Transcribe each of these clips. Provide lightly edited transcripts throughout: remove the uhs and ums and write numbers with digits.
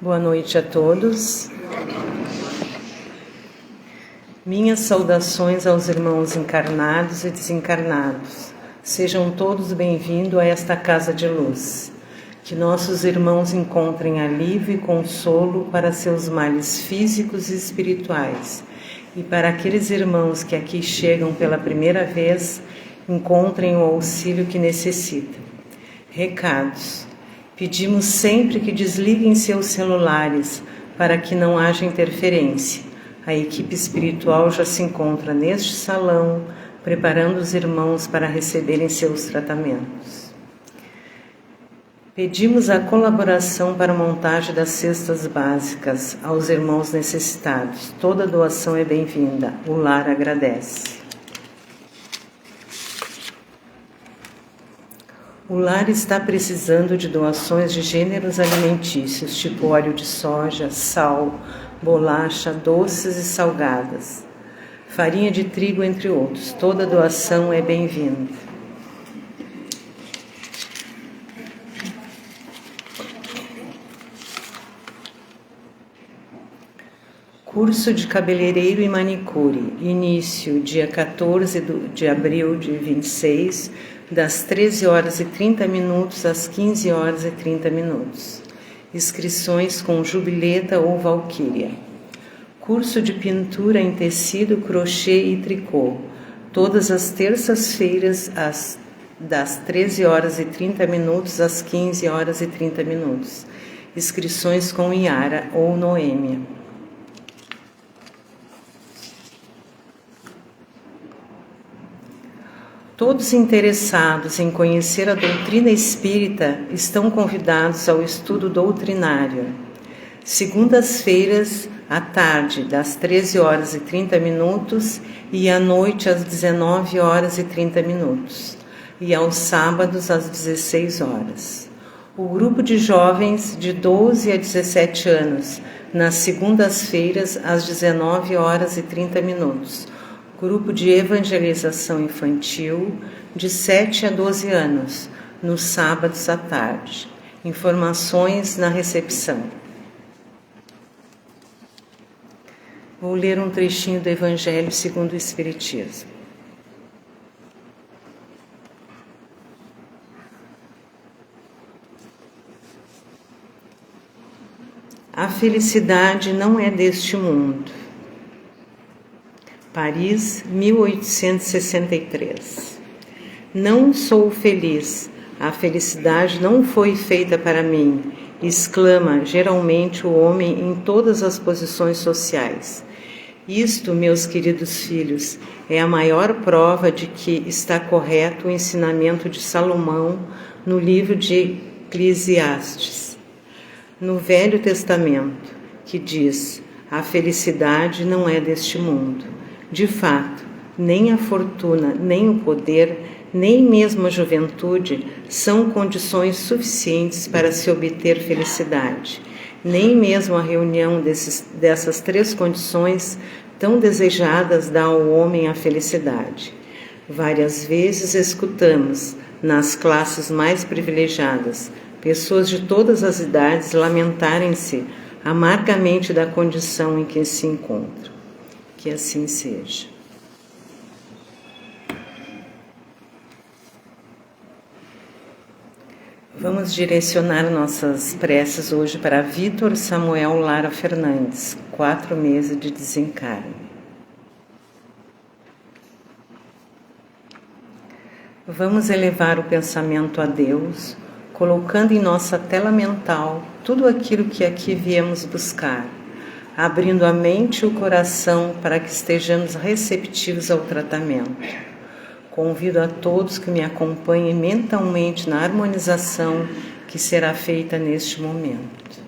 Boa noite a todos. Minhas saudações aos irmãos encarnados e desencarnados. Sejam todos bem-vindos a esta casa de luz. Que nossos irmãos encontrem alívio e consolo para seus males físicos e espirituais. E para aqueles irmãos que aqui chegam pela primeira vez, encontrem o auxílio que necessitam. Recados. Pedimos sempre que desliguem seus celulares para que não haja interferência. A equipe espiritual já se encontra neste salão, preparando os irmãos para receberem seus tratamentos. Pedimos a colaboração para a montagem das cestas básicas aos irmãos necessitados. Toda doação é bem-vinda. O lar agradece. O lar está precisando de doações de gêneros alimentícios, tipo óleo de soja, sal, bolacha, doces e salgadas, farinha de trigo, entre outros. Toda doação é bem-vinda. Curso de cabeleireiro e manicure, início dia 14 de abril de 26, das 13 horas e 30 minutos às 15 horas e 30 minutos. Inscrições com jubileta ou valquíria. Curso de pintura em tecido, crochê e tricô, todas as terças-feiras das 13 horas e 30 minutos às 15 horas e 30 minutos. Inscrições com Iara ou Noêmia. Todos interessados em conhecer a doutrina espírita estão convidados ao estudo doutrinário. Segundas-feiras, à tarde, das 13 horas e 30 minutos e à noite, às 19 horas e 30 minutos. E aos sábados, às 16 horas. O grupo de jovens de 12 a 17 anos, nas segundas-feiras, às 19 horas e 30 minutos. Grupo de evangelização infantil de 7 a 12 anos, nos sábados à tarde. Informações na recepção. Vou ler um trechinho do Evangelho segundo o Espiritismo. A felicidade não é deste mundo. Paris, 1863. Não sou feliz, a felicidade não foi feita para mim, exclama geralmente o homem em todas as posições sociais. Isto, meus queridos filhos, é a maior prova de que está correto o ensinamento de Salomão no livro de Eclesiastes, no Velho Testamento, que diz: a felicidade não é deste mundo. De fato, nem a fortuna, nem o poder, nem mesmo a juventude são condições suficientes para se obter felicidade. Nem mesmo a reunião dessas três condições tão desejadas dá ao homem a felicidade. Várias vezes escutamos, nas classes mais privilegiadas, pessoas de todas as idades lamentarem-se amargamente da condição em que se encontram. Que assim seja. Vamos direcionar nossas preces hoje para Vítor Samuel Lara Fernandes, 4 meses de desencarne. Vamos elevar o pensamento a Deus, colocando em nossa tela mental tudo aquilo que aqui viemos buscar, abrindo a mente e o coração para que estejamos receptivos ao tratamento. Convido a todos que me acompanhem mentalmente na harmonização que será feita neste momento.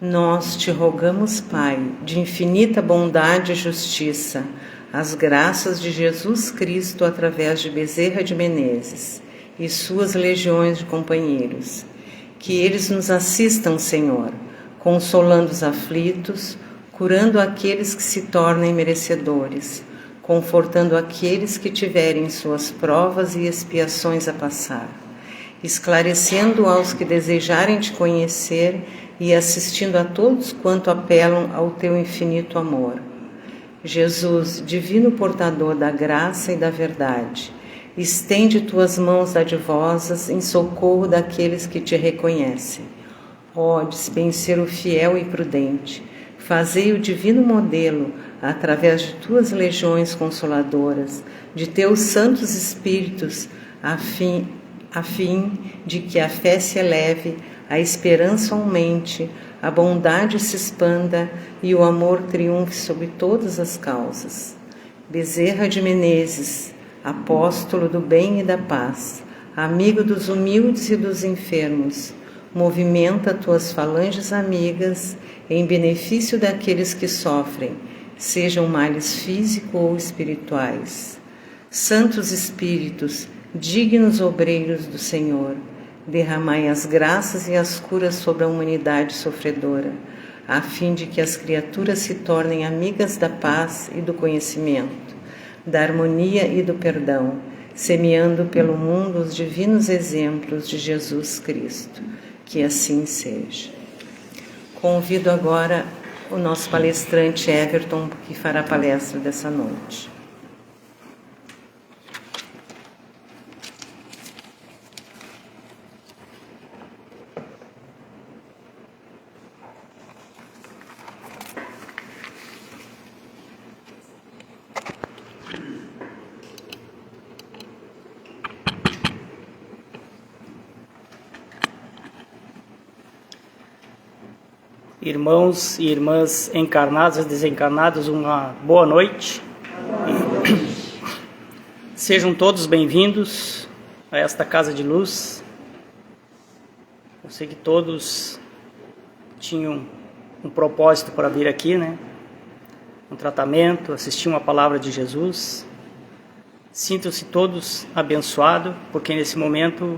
Nós te rogamos, Pai, de infinita bondade e justiça, as graças de Jesus Cristo através de Bezerra de Menezes e suas legiões de companheiros, que eles nos assistam, Senhor, consolando os aflitos, curando aqueles que se tornem merecedores, confortando aqueles que tiverem suas provas e expiações a passar, esclarecendo aos que desejarem te conhecer e assistindo a todos quanto apelam ao teu infinito amor. Jesus, divino portador da graça e da verdade, estende tuas mãos dadivosas em socorro daqueles que te reconhecem. Ó dispenseiro fiel e prudente, fazei o divino modelo, através de tuas legiões consoladoras, de teus santos espíritos, a fim de que a fé se eleve, a esperança aumente, a bondade se expanda e o amor triunfe sobre todas as causas. Bezerra de Menezes, apóstolo do bem e da paz, amigo dos humildes e dos enfermos, movimenta tuas falanges amigas em benefício daqueles que sofrem, sejam males físicos ou espirituais. Santos Espíritos, dignos obreiros do Senhor, derramai as graças e as curas sobre a humanidade sofredora, a fim de que as criaturas se tornem amigas da paz e do conhecimento, da harmonia e do perdão, semeando pelo mundo os divinos exemplos de Jesus Cristo. Que assim seja. Convido agora o nosso palestrante Everton, que fará a palestra dessa noite. Irmãos e irmãs encarnados e desencarnados, uma boa noite. Sejam todos bem-vindos a esta casa de luz. Eu sei que todos tinham um propósito para vir aqui, né? Um tratamento, assistir uma palavra de Jesus. Sintam-se todos abençoados, porque nesse momento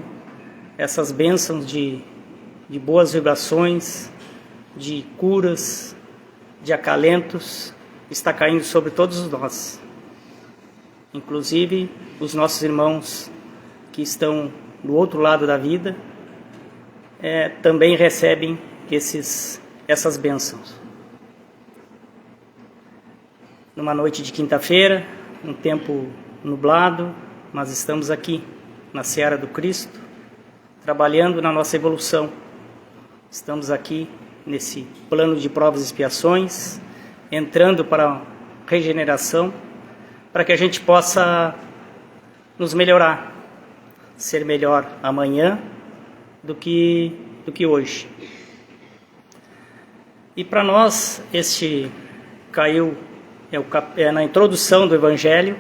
essas bênçãos de boas vibrações, de curas, de acalentos, está caindo sobre todos nós. Inclusive os nossos irmãos que estão do outro lado da vida também recebem essas bênçãos. Numa noite de quinta-feira, um tempo nublado, mas estamos aqui na Seara do Cristo, trabalhando na nossa evolução. Estamos aqui nesse plano de provas e expiações, entrando para a regeneração, para que a gente possa nos melhorar, ser melhor amanhã do que hoje. E para nós, este caiu na introdução do Evangelho,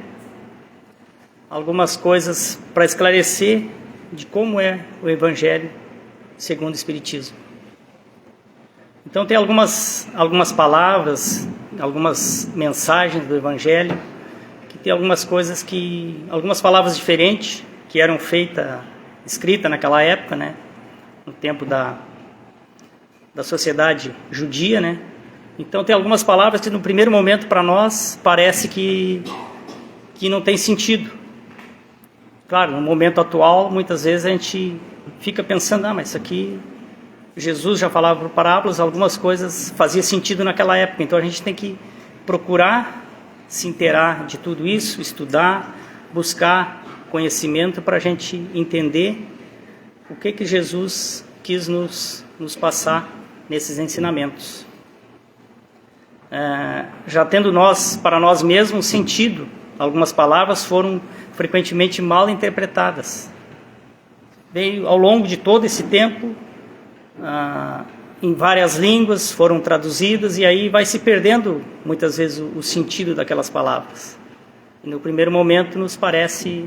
algumas coisas para esclarecer de como é o Evangelho segundo o Espiritismo. Então tem algumas palavras, algumas mensagens do Evangelho, que tem algumas palavras diferentes que eram escritas naquela época, né? No tempo da sociedade judia, né? Então tem algumas palavras que no primeiro momento para nós parece que não tem sentido. Claro, no momento atual, muitas vezes a gente fica pensando, mas isso aqui... Jesus já falava por parábolas, algumas coisas faziam sentido naquela época, então a gente tem que procurar se inteirar de tudo isso, estudar, buscar conhecimento para a gente entender o que Jesus quis nos passar nesses ensinamentos. Já tendo para nós mesmos sentido, algumas palavras foram frequentemente mal interpretadas. Veio ao longo de todo esse tempo, em várias línguas foram traduzidas e aí vai se perdendo muitas vezes o sentido daquelas palavras. E no primeiro momento nos parece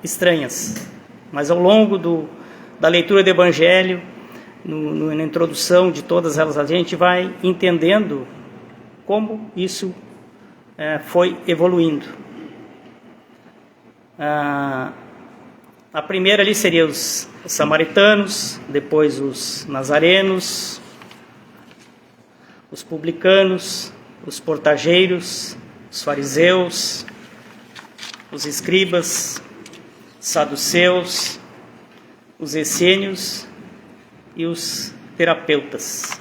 estranhas, mas ao longo da leitura do Evangelho, na introdução de todas elas, a gente vai entendendo como isso foi evoluindo. A primeira ali seria os samaritanos, depois os nazarenos, os publicanos, os portageiros, os fariseus, os escribas, saduceus, os essênios e os terapeutas.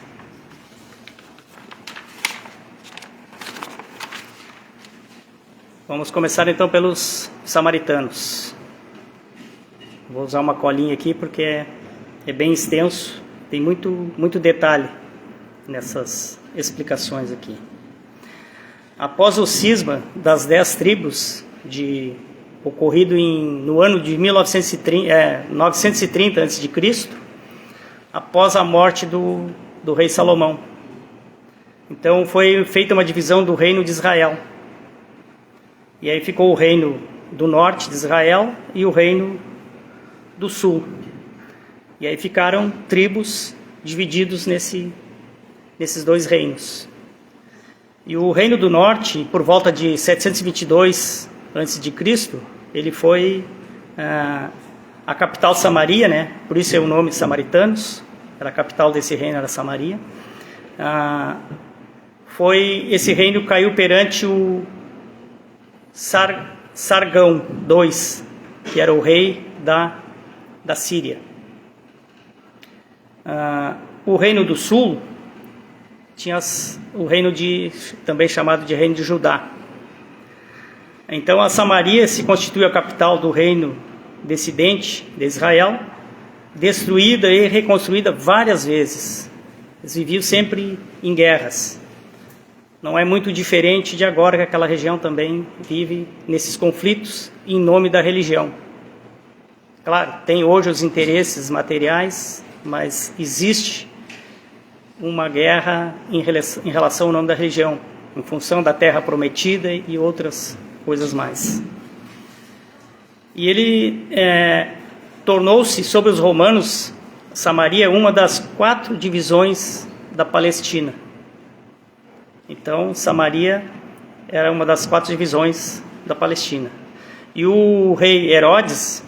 Vamos começar então pelos samaritanos. Vou usar uma colinha aqui porque é bem extenso, tem muito detalhe nessas explicações aqui. Após o cisma das 10 tribos, ocorrido no ano de 930 a.C., após a morte do rei Salomão. Então foi feita uma divisão do reino de Israel. E aí ficou o reino do norte de Israel e o reino do sul. E aí ficaram tribos divididos nesses dois reinos. E o reino do norte, por volta de 722 a.C., ele foi a capital Samaria, né? Por isso é o nome de samaritanos. A capital desse reino era Samaria. Esse reino caiu perante o Sargão II, que era o rei da Síria. O reino do sul tinha o reino também chamado de reino de Judá. Então a Samaria se constituiu a capital do reino descendente de Israel, destruída e reconstruída várias vezes. Eles viviam sempre em guerras. Não é muito diferente de agora, que aquela região também vive nesses conflitos em nome da religião. Claro, tem hoje os interesses materiais, mas existe uma guerra em relação ao nome da religião, em função da terra prometida e outras coisas mais. E ele tornou-se, sobre os romanos, Samaria, uma das 4 divisões da Palestina. Então, Samaria era uma das 4 divisões da Palestina. E o rei Herodes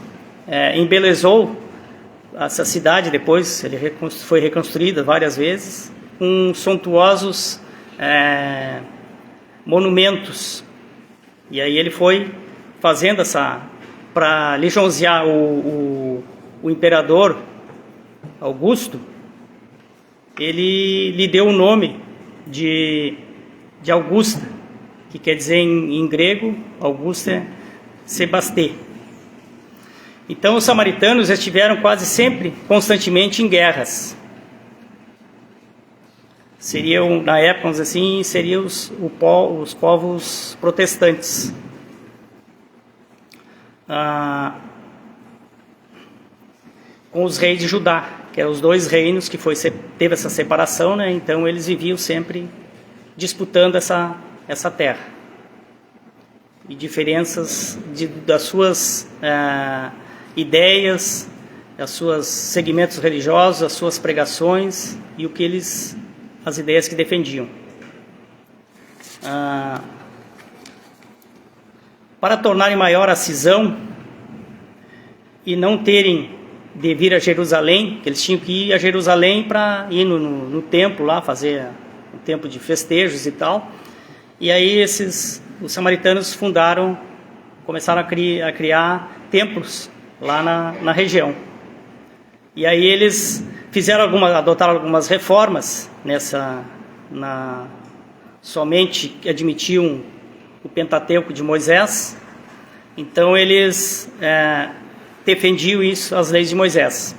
embelezou essa cidade depois, ele foi reconstruída várias vezes, com suntuosos monumentos. E aí ele foi fazendo para lisonjear o imperador Augusto, ele lhe deu o nome de Augusta, que quer dizer em grego, Augusta é Sebasté. Então os samaritanos estiveram quase sempre, constantemente em guerras. Seriam, na época, vamos dizer assim, seriam os povos protestantes. Com os reis de Judá, que eram os 2 reinos que teve essa separação, né? Então eles viviam sempre disputando essa terra. E diferenças das suas ideias, dos seus segmentos religiosos, as suas pregações e as ideias que defendiam. Para tornarem maior a cisão e não terem de vir a Jerusalém, que eles tinham que ir a Jerusalém para ir no templo lá, fazer um tempo de festejos e tal. E aí os samaritanos começaram a criar templos lá na região. E aí eles adotaram algumas reformas somente admitiam o Pentateuco de Moisés. Então eles defendiam as leis de Moisés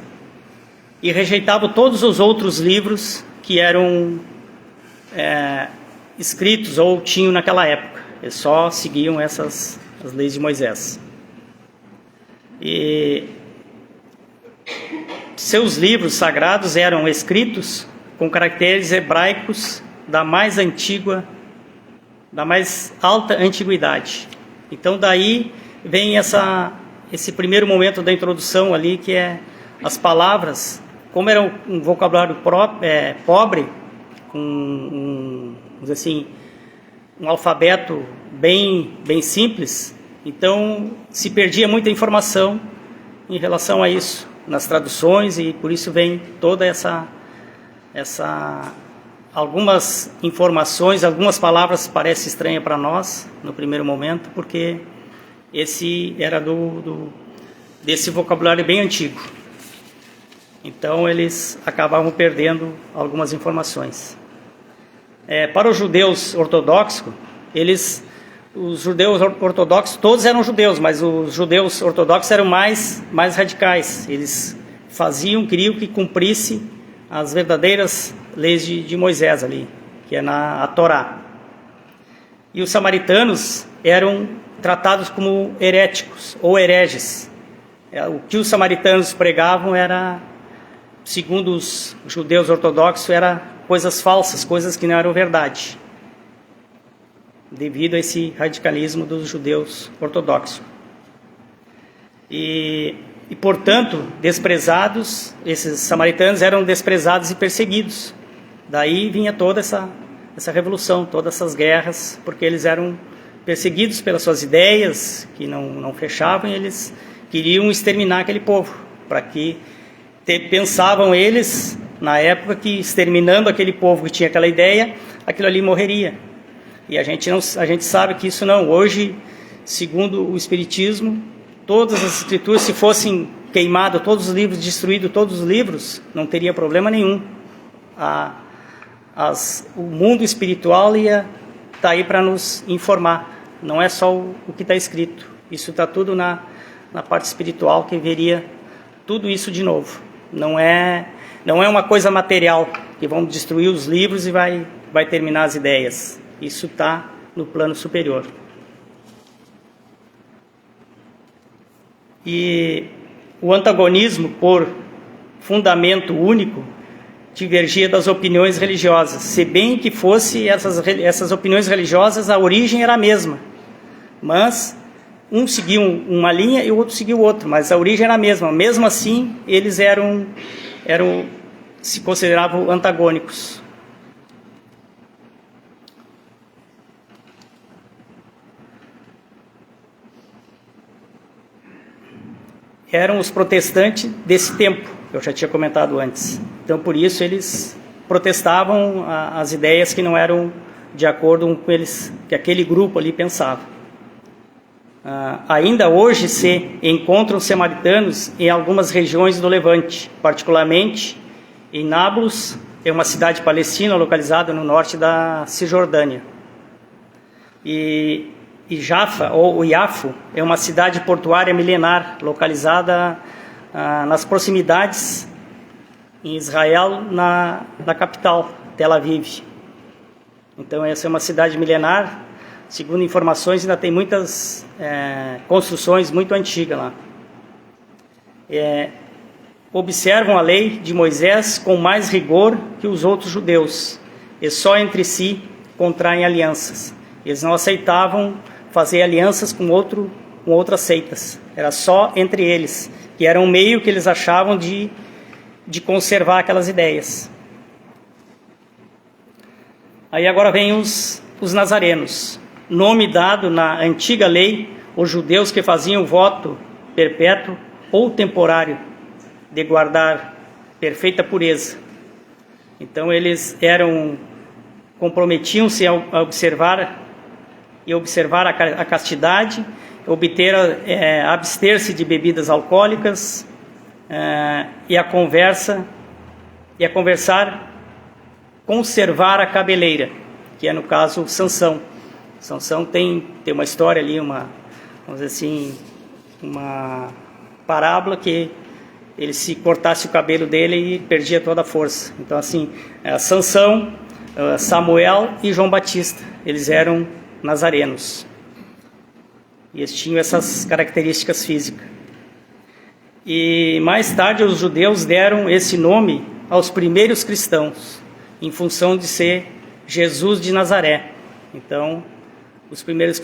e rejeitavam todos os outros livros que eram escritos ou tinham naquela época. Eles só seguiam as leis de Moisés. E seus livros sagrados eram escritos com caracteres hebraicos da mais alta antiguidade. Então daí vem esse primeiro momento da introdução ali, que é as palavras, como era um vocabulário pobre, com vamos dizer assim, um alfabeto bem simples, então se perdia muita informação em relação a isso nas traduções, e por isso vem toda algumas informações, algumas palavras parecem estranhas para nós no primeiro momento, porque esse era desse vocabulário bem antigo. Então eles acabavam perdendo algumas informações. Para os judeus ortodoxos, os judeus ortodoxos, todos eram judeus, mas os judeus ortodoxos eram mais radicais. Eles queriam que cumprisse as verdadeiras leis de Moisés ali, que é a Torá. E os samaritanos eram tratados como heréticos ou hereges. O que os samaritanos pregavam era, segundo os judeus ortodoxos, era coisas falsas, coisas que não eram verdade, devido a esse radicalismo dos judeus ortodoxos. E portanto, desprezados, esses samaritanos eram desprezados e perseguidos. Daí vinha toda essa revolução, todas essas guerras, porque eles eram perseguidos pelas suas ideias, que não fechavam, e eles queriam exterminar aquele povo, para que pensavam eles, na época, que exterminando aquele povo que tinha aquela ideia, aquilo ali morreria. E a gente sabe que isso não. Hoje, segundo o Espiritismo, todas as escrituras, se fossem queimados todos os livros, destruídos todos os livros, não teria problema nenhum. O mundo espiritual ia estar aí para nos informar. Não é só o que está escrito. Isso está tudo na parte espiritual, que veria tudo isso de novo. Não é uma coisa material, que vão destruir os livros e vai terminar as ideias. Isso está no plano superior. E o antagonismo por fundamento único divergia das opiniões religiosas, se bem que fosse essas opiniões religiosas, a origem era a mesma, mas um seguia uma linha e o outro seguia o outro, mas a origem era a mesma. Mesmo assim, eles se consideravam antagônicos. Eram os protestantes desse tempo, que eu já tinha comentado antes. Então, por isso, eles protestavam as ideias que não eram de acordo com eles, que aquele grupo ali pensava. Ainda hoje se encontram samaritanos em algumas regiões do Levante, particularmente em Nablus, é uma cidade palestina localizada no norte da Cisjordânia. E Jaffa, ou Iafo, é uma cidade portuária milenar, localizada nas proximidades, em Israel, na capital, Tel Aviv. Então, essa é uma cidade milenar. Segundo informações, ainda tem muitas construções muito antigas lá. Observam a lei de Moisés com mais rigor que os outros judeus, e só entre si contraem alianças. Eles não aceitavam fazer alianças com outras seitas. Era só entre eles, que era um meio que eles achavam de conservar aquelas ideias. Aí agora vem os nazarenos, nome dado na antiga lei aos judeus que faziam voto perpétuo ou temporário de guardar perfeita pureza. Então eles comprometiam-se a observar a castidade, abster-se de bebidas alcoólicas e a conversar, conservar a cabeleira, que é no caso Sansão. Sansão tem uma história ali, vamos dizer assim, uma parábola que ele, se cortasse o cabelo dele, e perdia toda a força. Então, assim, Sansão, Samuel e João Batista, eles eram nazarenos. E eles tinham essas características físicas. E mais tarde os judeus deram esse nome aos primeiros cristãos, em função de ser Jesus de Nazaré. Então, os primeiros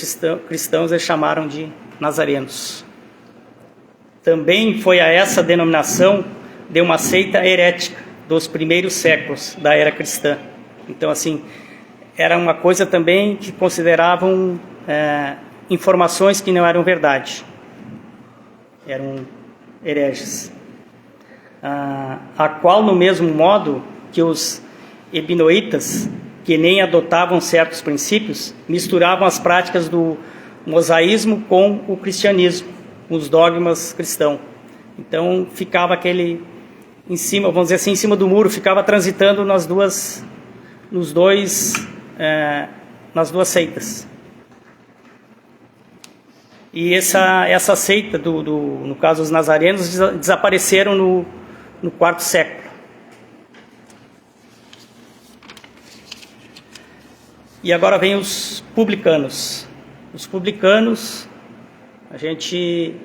cristãos eles chamaram de nazarenos. Também foi a essa denominação de uma seita herética dos primeiros séculos da era cristã. Então, assim, era uma coisa também que consideravam informações que não eram verdade. Eram hereges. A qual, no mesmo modo que os ebinoítas, que nem adotavam certos princípios, misturavam as práticas do mosaísmo com o cristianismo, os dogmas cristãos. Então ficava em cima, vamos dizer assim, em cima do muro, ficava transitando nas duas seitas. E essa seita, no caso os nazarenos, desapareceram no quarto século. E agora vem os publicanos. Os publicanos, a gente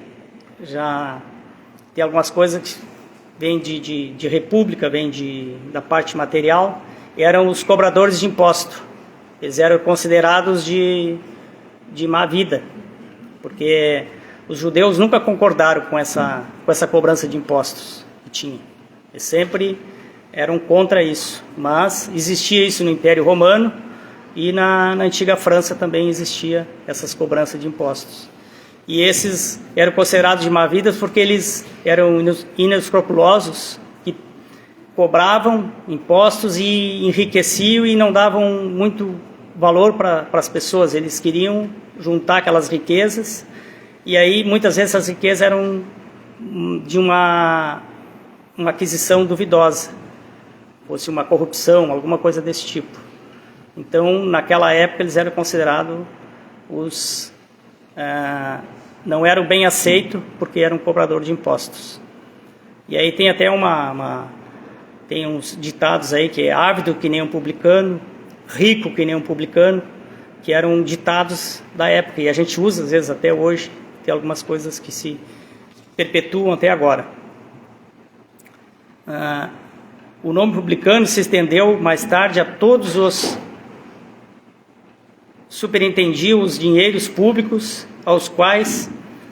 já tem algumas coisas que vêm de república, vêm da parte material, eram os cobradores de imposto. Eles eram considerados de má vida, porque os judeus nunca concordaram com essa cobrança de impostos que tinha. Eles sempre eram contra isso, mas existia isso no Império Romano, e na antiga França também existia essas cobranças de impostos. E esses eram considerados de má vida porque eles eram inescrupulosos, que cobravam impostos e enriqueciam e não davam muito valor para as pessoas. Eles queriam juntar aquelas riquezas, e aí muitas vezes essas riquezas eram de uma aquisição duvidosa, fosse uma corrupção, alguma coisa desse tipo. Então, naquela época, eles eram considerados não eram bem aceitos porque eram cobradores de impostos. E aí tem até tem uns ditados aí que é ávido que nem um publicano, rico que nem um publicano, que eram ditados da época, e a gente usa às vezes até hoje, tem algumas coisas que se perpetuam até agora. O nome publicano se estendeu mais tarde a todos os superintendiam os dinheiros públicos aos quais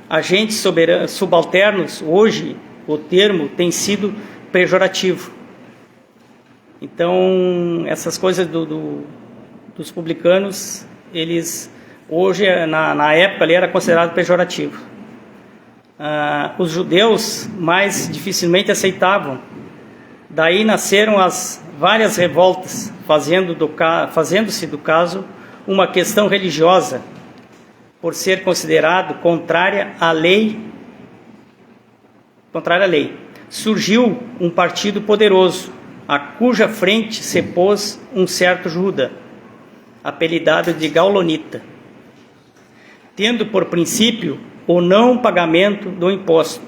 agentes subalternos. Hoje o termo tem sido pejorativo. Então essas coisas dos publicanos, eles hoje, na época ali, era considerado pejorativo. Os judeus mais dificilmente aceitavam. Daí nasceram as várias revoltas, fazendo-se do caso uma questão religiosa, por ser considerado contrária à lei. Surgiu um partido poderoso, a cuja frente se pôs um certo Juda, apelidado de Gaulonita, tendo por princípio o não pagamento do imposto,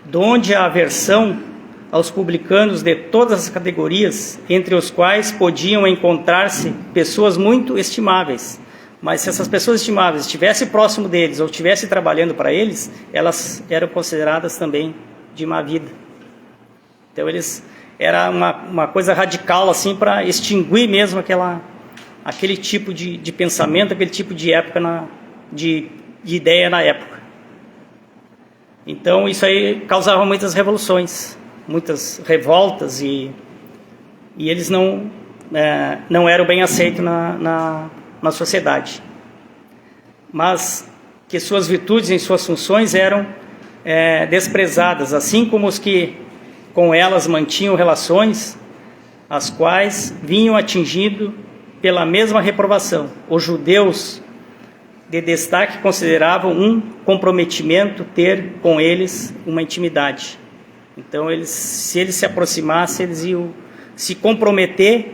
donde a aversão aos publicanos de todas as categorias, entre os quais podiam encontrar-se pessoas muito estimáveis. Mas se essas pessoas estimáveis estivessem próximo deles ou estivessem trabalhando para eles, elas eram consideradas também de má vida. Então era uma coisa radical assim, para extinguir mesmo aquele tipo de pensamento, aquele tipo de época, de ideia na época. Então isso aí causava muitas revoluções, muitas revoltas, e eles não eram bem aceitos na sociedade. Mas que suas virtudes e suas funções eram desprezadas, assim como os que com elas mantinham relações, as quais vinham atingindo pela mesma reprovação. Os judeus de destaque consideravam um comprometimento ter com eles uma intimidade. Então, se eles se aproximassem, eles iam se comprometer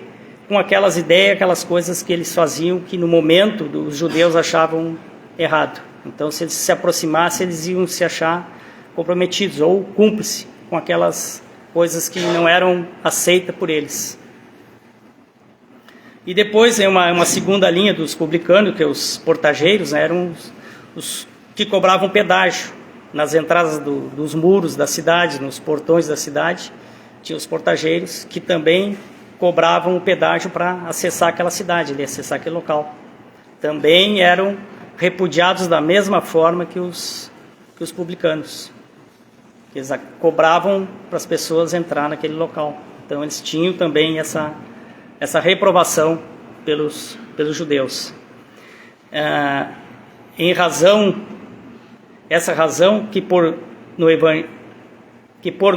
com aquelas ideias, aquelas coisas que eles faziam, que no momento os judeus achavam errado. Então, se eles se aproximassem, eles iam se achar comprometidos ou cúmplices com aquelas coisas que não eram aceitas por eles. E depois é uma segunda linha dos publicanos, que os portageiros, né, eram os que cobravam pedágio nas entradas dos muros da cidade, nos portões da cidade. Tinha os portageiros que também cobravam o pedágio para acessar aquela cidade, acessar aquele local. Também eram repudiados da mesma forma que os publicanos. Eles cobravam para as pessoas entrar naquele local. Então eles tinham também essa reprovação pelos judeus. Essa razão que por no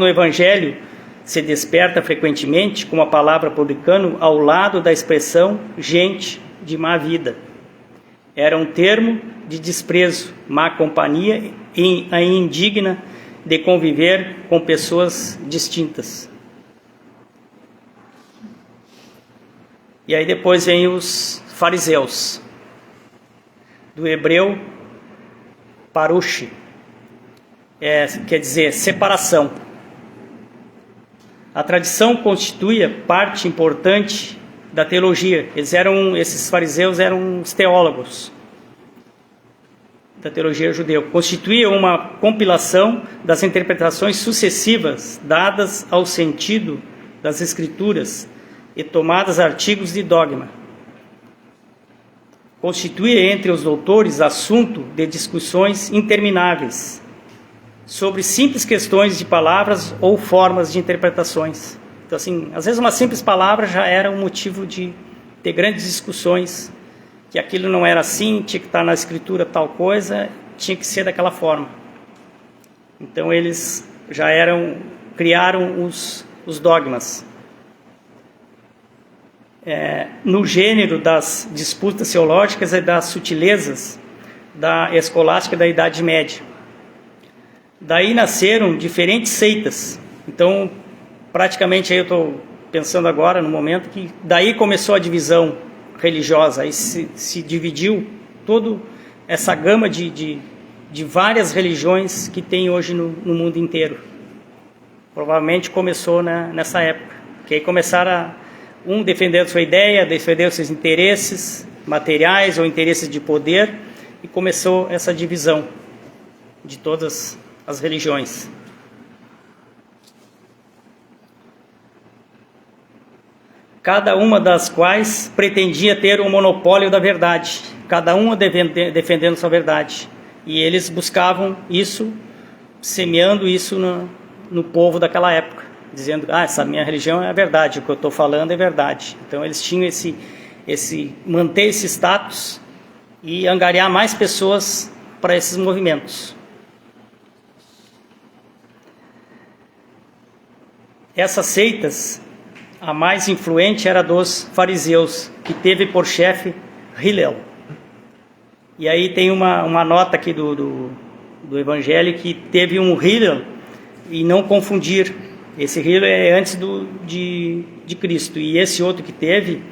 Evangelho se desperta frequentemente com a palavra publicano ao lado da expressão gente de má vida. Era um termo de desprezo, má companhia e indigna de conviver com pessoas distintas. E aí depois vem os fariseus, do hebreu parush, quer dizer separação. A tradição constituía parte importante da teologia. Esses fariseus eram os teólogos da teologia judeu. Constituía uma compilação das interpretações sucessivas dadas ao sentido das escrituras e tomadas artigos de dogma. Constituía entre os doutores assunto de discussões intermináveis sobre simples questões de palavras ou formas de interpretações. Então, assim, às vezes uma simples palavra já era um motivo de ter grandes discussões, que aquilo não era assim, tinha que estar na escritura tal coisa, tinha que ser daquela forma. Então eles já criaram os dogmas. No gênero das disputas teológicas e das sutilezas da escolástica da Idade Média. Daí nasceram diferentes seitas. Então, praticamente, aí eu estou pensando agora, no momento, que daí começou a divisão religiosa. Aí se dividiu toda essa gama de várias religiões que tem hoje no mundo inteiro. Provavelmente começou nessa época. Que aí começaram um defendendo sua ideia, defendendo seus interesses materiais ou interesses de poder, e começou essa divisão de todas as religiões. Cada uma das quais pretendia ter um monopólio da verdade, cada uma defendendo sua verdade. E eles buscavam isso, semeando isso no povo daquela época, dizendo, essa minha religião é a verdade, o que eu estou falando é verdade. Então eles tinham manter esse status e angariar mais pessoas para esses movimentos. Essas seitas, a mais influente era a dos fariseus, que teve por chefe Hillel. E aí tem uma nota aqui do Evangelho que teve um Hillel, e não confundir. Esse Hillel é antes de Cristo. E esse outro que teve,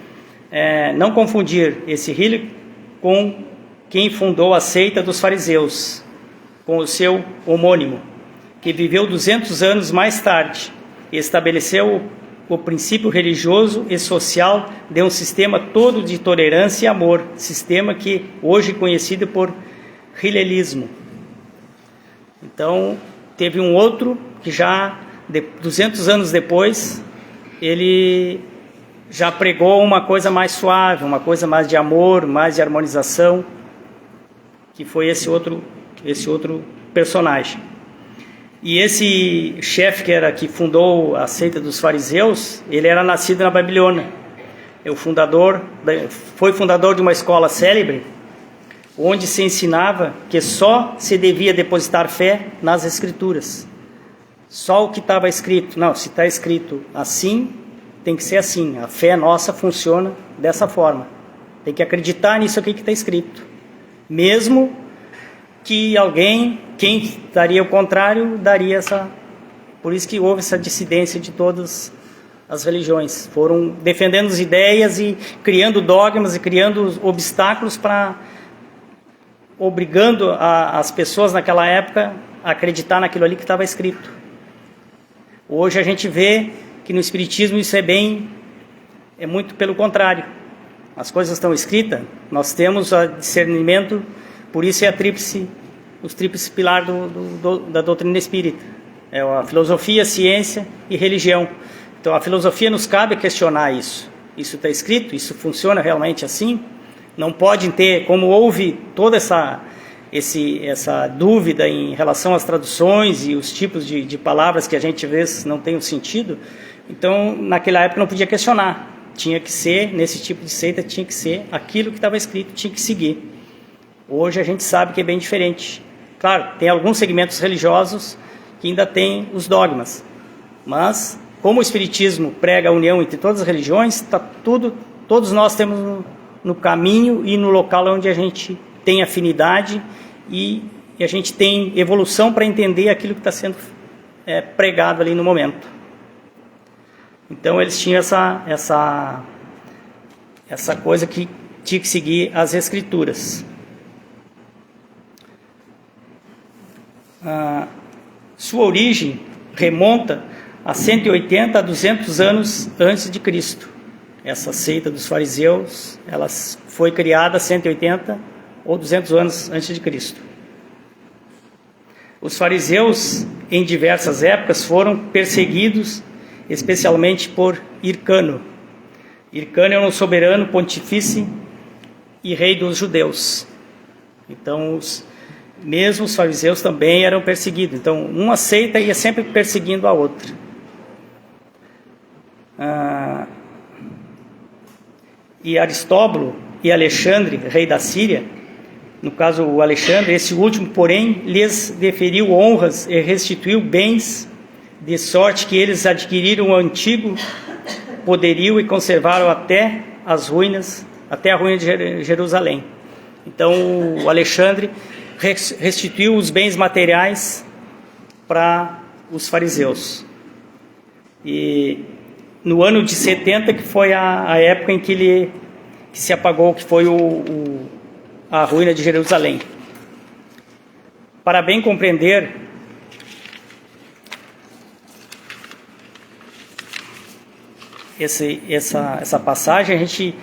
não confundir esse Hillel com quem fundou a seita dos fariseus, com o seu homônimo, que viveu 200 anos mais tarde e estabeleceu o princípio religioso e social de um sistema todo de tolerância e amor, sistema que hoje é conhecido por Hillelismo. Então, teve um outro que já, 200 anos depois, ele já pregou uma coisa mais suave, uma coisa mais de amor, mais de harmonização, que foi esse outro personagem. E esse chefe que fundou a seita dos fariseus, ele era nascido na Babilônia. Foi fundador de uma escola célebre, onde se ensinava que só se devia depositar fé nas escrituras. Só o que estava escrito. Não, se está escrito assim, tem que ser assim. A fé nossa funciona dessa forma. Tem que acreditar nisso aqui que está escrito. Mesmo que quem daria o contrário, daria essa... Por isso que houve essa dissidência de todas as religiões. Foram defendendo as ideias e criando dogmas e criando obstáculos obrigando as pessoas naquela época a acreditar naquilo ali que estava escrito. Hoje a gente vê que no Espiritismo isso é muito pelo contrário. As coisas estão escritas, nós temos o discernimento, por isso é os tríplices pilares da doutrina espírita. É a filosofia, a ciência e religião. Então a filosofia nos cabe questionar isso. Isso está escrito? Isso funciona realmente assim? Não pode ter, como houve toda essa dúvida em relação às traduções e os tipos de palavras que a gente vê não tem um sentido. Então naquela época não podia questionar. Tinha que ser, nesse tipo de seita, tinha que ser aquilo que estava escrito, tinha que seguir. Hoje a gente sabe que é bem diferente. Claro, tem alguns segmentos religiosos que ainda têm os dogmas, mas como o Espiritismo prega a união entre todas as religiões, todos nós temos no caminho e no local onde a gente tem afinidade e a gente tem evolução para entender aquilo que está sendo pregado ali no momento. Então eles tinham essa coisa que tinha que seguir as Escrituras. Sua origem remonta a 180 a 200 anos antes de Cristo. Essa seita dos fariseus, ela foi criada 180 ou 200 anos antes de Cristo. Os fariseus, em diversas épocas, foram perseguidos, especialmente por Hircano. Hircano era um soberano pontífice e rei dos judeus. Então, mesmo os fariseus também eram perseguidos. Então, uma seita ia sempre perseguindo a outra. E Aristóbulo e Alexandre, rei da Síria, no caso o Alexandre, esse último, porém, lhes deferiu honras e restituiu bens, de sorte que eles adquiriram o antigo poderio e conservaram até a ruína de Jerusalém. Então o Alexandre restituiu os bens materiais para os fariseus. E no ano de 70, que foi a época em que se apagou, que foi a ruína de Jerusalém. Para bem compreender essa passagem, a gente,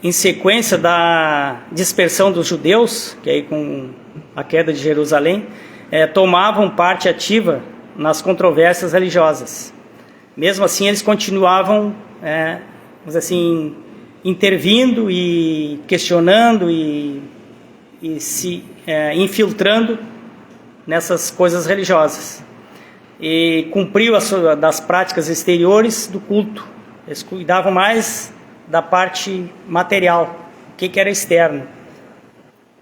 em sequência da dispersão dos judeus, que aí com a queda de Jerusalém, tomavam parte ativa nas controvérsias religiosas. Mesmo assim, eles continuavam, vamos assim, intervindo e questionando e se infiltrando nessas coisas religiosas. E cumpriu das práticas exteriores do culto. Eles cuidavam mais da parte material, o que era externo.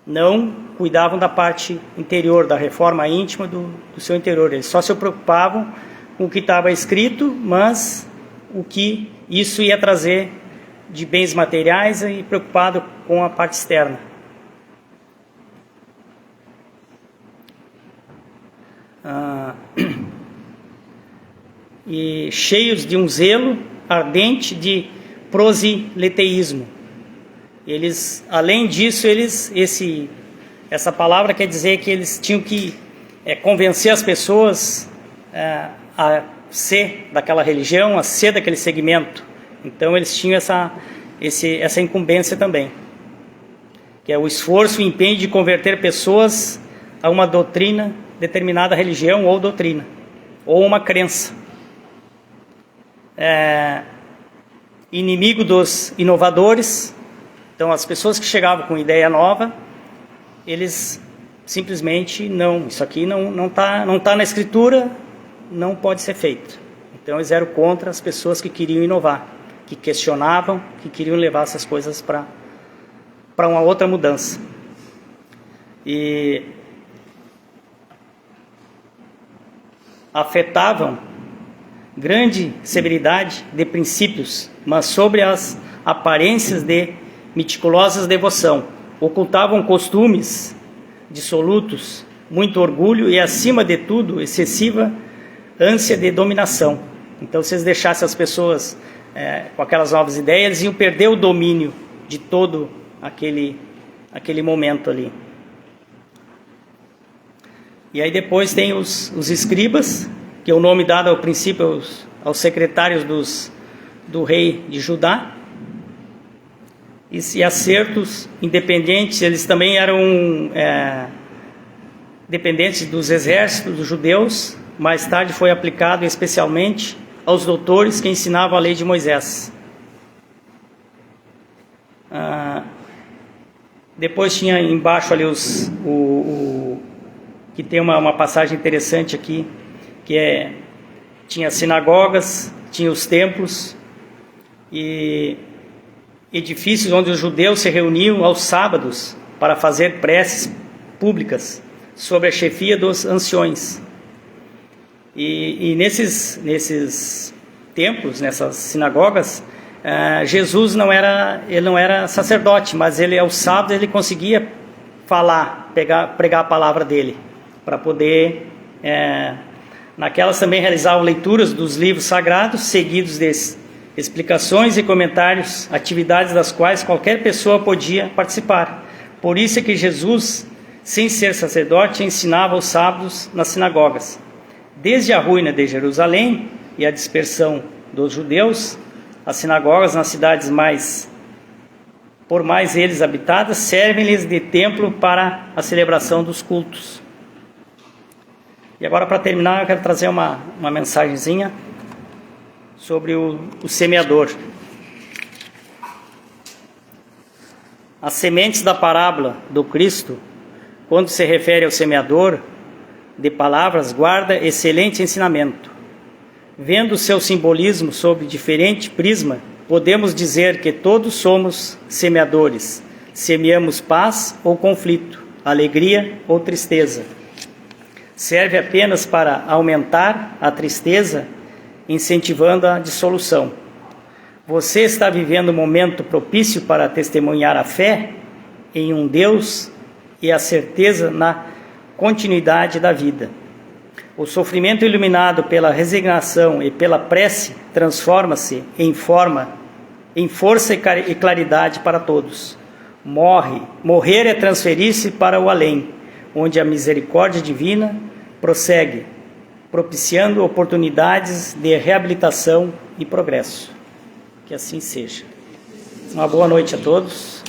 Não cuidavam da parte interior, da reforma íntima do seu interior. Eles só se preocupavam com o que estava escrito, mas o que isso ia trazer de bens materiais, e preocupado com a parte externa. E cheios de um zelo ardente de proselitismo. Eles, além disso, essa palavra quer dizer que eles tinham que convencer as pessoas a ser daquela religião, a ser daquele segmento. Então eles tinham essa incumbência também, que é o esforço e empenho de converter pessoas a uma doutrina, determinada religião ou doutrina, ou uma crença. Inimigo dos inovadores. Então as pessoas que chegavam com ideia nova, eles simplesmente isso aqui não tá na Escritura, não pode ser feito. Então eles eram contra as pessoas que queriam inovar, que questionavam, que queriam levar essas coisas para uma outra mudança. E afetavam grande severidade de princípios, mas sobre as aparências de meticulosa devoção. Ocultavam costumes dissolutos, muito orgulho e, acima de tudo, excessiva ânsia de dominação. Então, se eles deixassem as pessoas com aquelas novas ideias, eles iam perder o domínio de todo aquele momento ali. E aí depois tem os escribas, que é o nome dado ao princípio aos secretários do rei de Judá, e acertos independentes. Eles também eram dependentes dos exércitos dos judeus. Mais tarde foi aplicado especialmente aos doutores que ensinavam a lei de Moisés. Depois tinha embaixo ali que tem uma passagem interessante aqui, que tinha sinagogas, tinha os templos e edifícios onde os judeus se reuniam aos sábados para fazer preces públicas sobre a chefia dos anciões. E nesses templos, nessas sinagogas, Jesus não era sacerdote, mas ele aos sábados ele conseguia pregar a palavra dele. para poder, naquelas também realizar leituras dos livros sagrados, seguidos de explicações e comentários, atividades das quais qualquer pessoa podia participar. Por isso é que Jesus, sem ser sacerdote, ensinava aos sábados nas sinagogas. Desde a ruína de Jerusalém e a dispersão dos judeus, as sinagogas nas cidades por mais eles habitadas, servem-lhes de templo para a celebração dos cultos. E agora, para terminar, eu quero trazer uma mensagenzinha sobre o semeador. As sementes da parábola do Cristo, quando se refere ao semeador de palavras, guarda excelente ensinamento. Vendo seu simbolismo sob diferente prisma, podemos dizer que todos somos semeadores. Semeamos paz ou conflito, alegria ou tristeza. Serve apenas para aumentar a tristeza, incentivando a dissolução. Você está vivendo um momento propício para testemunhar a fé em um Deus e a certeza na continuidade da vida. O sofrimento iluminado pela resignação e pela prece transforma-se em força e claridade para todos. Morrer é transferir-se para o além, onde a misericórdia divina prossegue, propiciando oportunidades de reabilitação e progresso. Que assim seja. Uma boa noite a todos.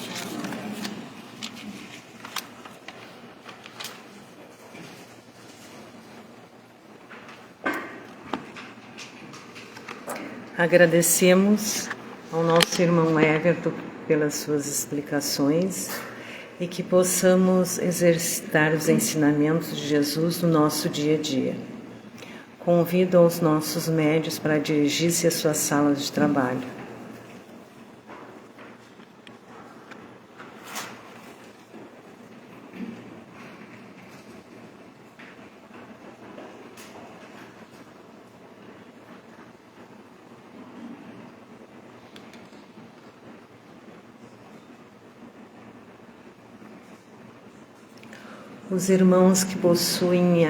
Agradecemos ao nosso irmão Everton pelas suas explicações e que possamos exercitar os ensinamentos de Jesus no nosso dia a dia. Convido aos nossos médios para dirigir-se às suas salas de trabalho. Os irmãos que possuem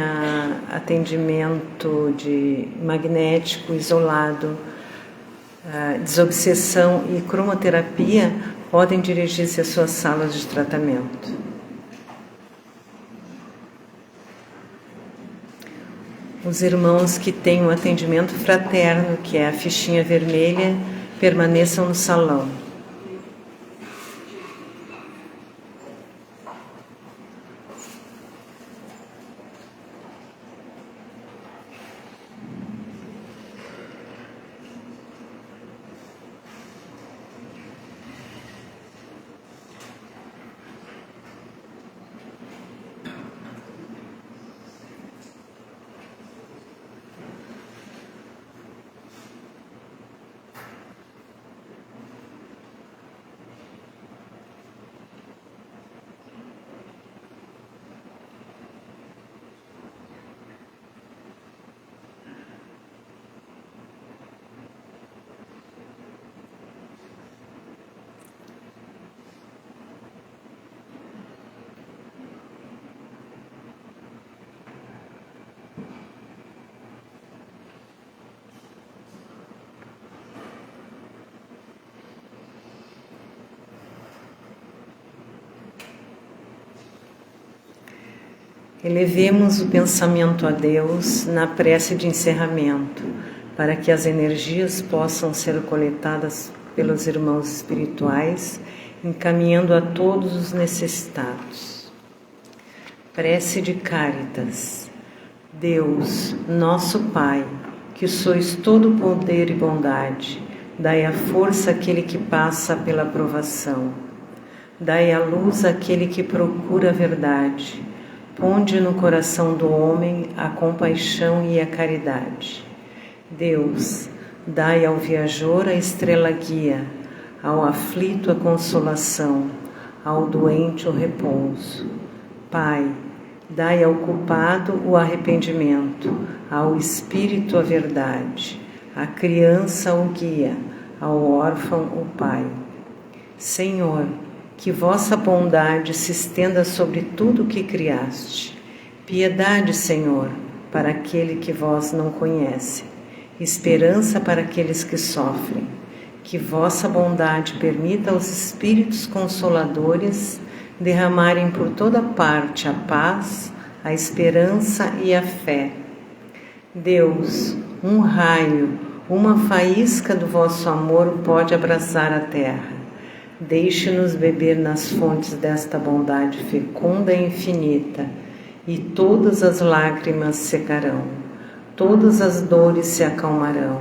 atendimento de magnético isolado, desobsessão e cromoterapia podem dirigir-se às suas salas de tratamento. Os irmãos que têm um atendimento fraterno, que é a fichinha vermelha, permaneçam no salão. Elevemos o pensamento a Deus na prece de encerramento, para que as energias possam ser coletadas pelos irmãos espirituais, encaminhando a todos os necessitados. Prece de Cáritas. Deus, nosso Pai, que sois todo poder e bondade, dai a força àquele que passa pela provação. Dai a luz àquele que procura a verdade. Ponde no coração do homem a compaixão e a caridade. Deus, dai ao viajor a estrela guia, ao aflito a consolação, ao doente o repouso. Pai, dai ao culpado o arrependimento, ao espírito a verdade, à criança o guia, ao órfão o Pai. Senhor, que vossa bondade se estenda sobre tudo o que criaste. Piedade, Senhor, para aquele que vós não conhece, esperança para aqueles que sofrem. Que vossa bondade permita aos Espíritos Consoladores derramarem por toda parte a paz, a esperança e a fé. Deus, um raio, uma faísca do vosso amor pode abraçar a terra. Deixe-nos beber nas fontes desta bondade fecunda e infinita, e todas as lágrimas secarão, todas as dores se acalmarão.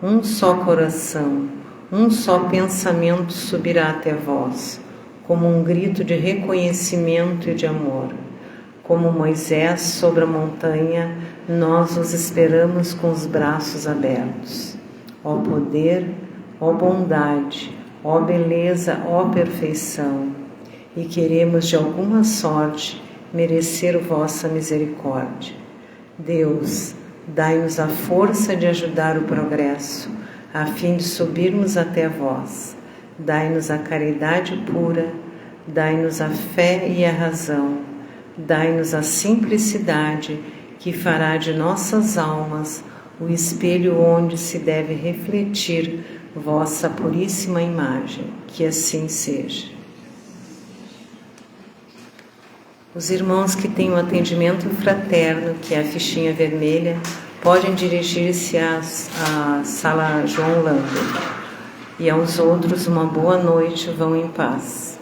Um só coração, um só pensamento subirá até vós, como um grito de reconhecimento e de amor. Como Moisés sobre a montanha, nós os esperamos com os braços abertos. Ó poder, ó bondade, ó beleza, ó perfeição, e queremos de alguma sorte merecer vossa misericórdia. Deus, dai-nos a força de ajudar o progresso, a fim de subirmos até vós. Dai-nos a caridade pura, dai-nos a fé e a razão, dai-nos a simplicidade que fará de nossas almas o espelho onde se deve refletir vossa puríssima imagem. Que assim seja. Os irmãos que têm o atendimento fraterno, que é a fichinha vermelha, podem dirigir-se à sala João Lando. E aos outros, uma boa noite, vão em paz.